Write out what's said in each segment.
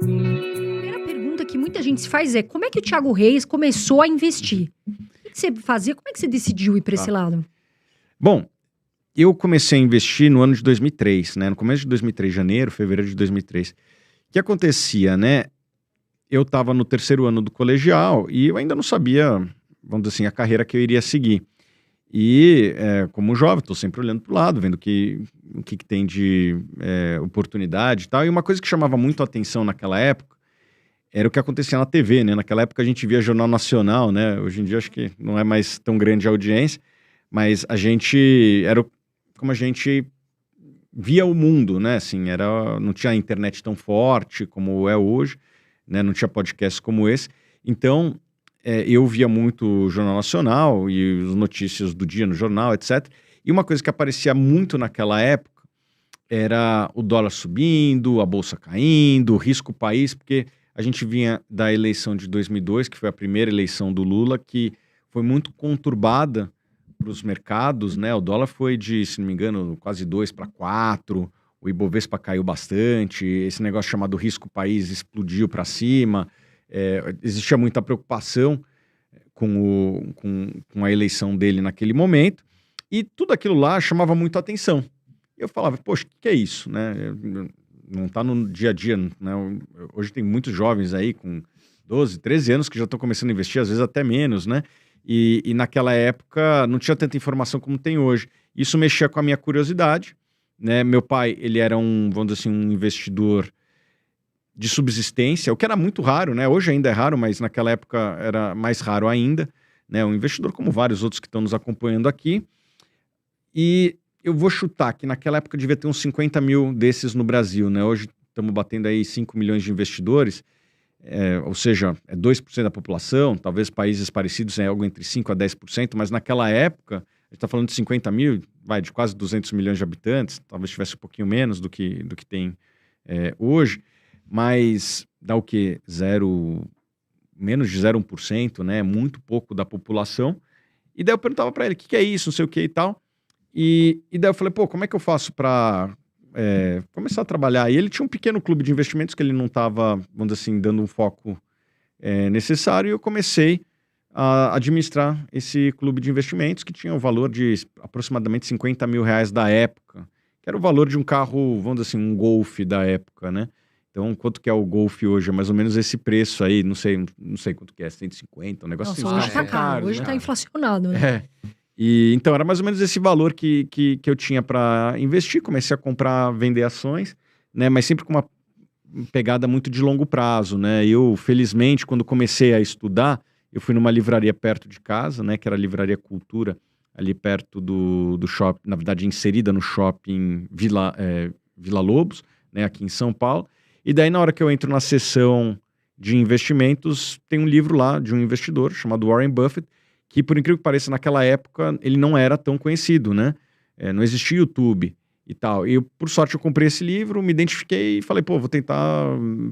Primeira pergunta que muita gente se faz é: como é que o Thiago Reis começou a investir? O que você fazia? Como é que você decidiu ir para esse Tá. lado? Bom, eu comecei a investir no ano de 2003, né? No começo de 2003, janeiro, fevereiro de 2003. O que acontecia, né? Eu estava no terceiro ano do colegial e eu ainda não sabia, vamos dizer assim, a carreira que eu iria seguir. E, como jovem, estou sempre olhando para o lado, vendo o que tem de oportunidade e tal. E uma coisa que chamava muito a atenção naquela época era o que acontecia na TV, né? Naquela época a gente via Jornal Nacional, né? Hoje em dia acho que não é mais tão grande a audiência, mas a gente como a gente via o mundo, né? Assim, não tinha internet tão forte como é hoje, né? Não tinha podcast como esse. Então, eu via muito o Jornal Nacional e as notícias do dia no jornal, etc. E uma coisa que aparecia muito naquela época era o dólar subindo, a bolsa caindo, o risco país, porque a gente vinha da eleição de 2002, que foi a primeira eleição do Lula, que foi muito conturbada para os mercados, né? O dólar foi de, se não me engano, quase 2 para 4, o Ibovespa caiu bastante, esse negócio chamado risco país explodiu para cima, existia muita preocupação com a eleição dele naquele momento, e tudo aquilo lá chamava muito a atenção. Eu falava, poxa, o que é isso, né? Não está no dia a dia, né? Hoje tem muitos jovens aí com 12, 13 anos que já estão começando a investir, às vezes até menos, né? E naquela época não tinha tanta informação como tem hoje. Isso mexia com a minha curiosidade, né? Meu pai, ele era vamos dizer assim, um investidor de subsistência, o que era muito raro, né? Hoje ainda é raro, mas naquela época era mais raro ainda, né? Um investidor como vários outros que estão nos acompanhando aqui. E eu vou chutar que naquela época devia ter uns 50 mil desses no Brasil, né? Hoje estamos batendo aí 5 milhões de investidores, ou seja, é 2% da população, talvez países parecidos é algo entre 5% a 10%, mas naquela época, a gente está falando de 50 mil, de quase 200 milhões de habitantes, talvez tivesse um pouquinho menos do que tem hoje, mas dá o quê? Menos de 0,1%, né? Muito pouco da população. E daí eu perguntava para ele, o que é isso, não sei o que e tal. E daí eu falei, pô, como é que eu faço para começar a trabalhar? E ele tinha um pequeno clube de investimentos que ele não estava, vamos dizer assim, dando um foco necessário. E eu comecei a administrar esse clube de investimentos que tinha o valor de aproximadamente 50 mil reais da época, que era o valor de um carro, vamos dizer assim, um Golf da época, né? Então, quanto que é o Golf hoje? É mais ou menos esse preço aí, não sei quanto que é, 150, um negócio Nossa, assim. hoje tá caro, hoje tá inflacionado, né? E então era mais ou menos esse valor que eu tinha para investir. Comecei a comprar, vender ações, né? Mas sempre com uma pegada muito de longo prazo, né? Eu, felizmente, quando comecei a estudar, eu fui numa livraria perto de casa, né? Que era a Livraria Cultura, ali perto do shopping, na verdade inserida no shopping Vila Lobos, né? Aqui em São Paulo. E daí na hora que eu entro na seção de investimentos, tem um livro lá de um investidor chamado Warren Buffett, que por incrível que pareça, naquela época ele não era tão conhecido, né? Não existia YouTube e tal. E por sorte eu comprei esse livro, me identifiquei e falei, pô, vou tentar.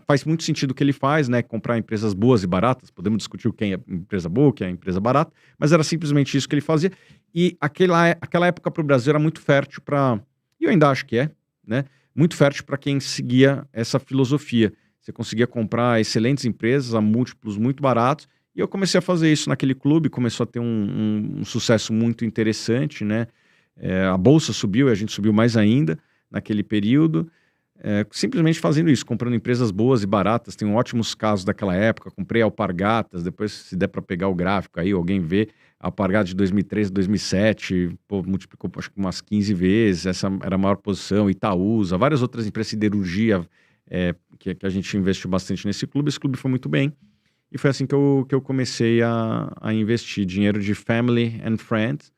Faz muito sentido o que ele faz, né? Comprar empresas boas e baratas. Podemos discutir quem é empresa boa, quem é empresa barata, mas era simplesmente isso que ele fazia. E aquela época para o Brasil era muito fértil para. E eu ainda acho que né? Muito fértil para quem seguia essa filosofia. Você conseguia comprar excelentes empresas a múltiplos muito baratos. E eu comecei a fazer isso naquele clube, começou a ter um sucesso muito interessante, né? A bolsa subiu e a gente subiu mais ainda naquele período, simplesmente fazendo isso, comprando empresas boas e baratas. Tem ótimos casos daquela época, comprei Alpargatas, depois se der para pegar o gráfico aí, alguém vê, a Alpargatas de 2003, 2007, pô, multiplicou acho que umas 15 vezes, essa era a maior posição, Itaúsa, várias outras empresas, siderurgia, que a gente investiu bastante nesse clube. Esse clube foi muito bem. E foi assim que eu comecei a investir dinheiro de family and friends.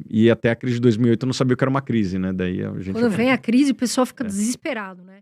E até a crise de 2008 eu não sabia o que era uma crise, né? Daí a gente... Quando vem a crise, o pessoal fica desesperado, né?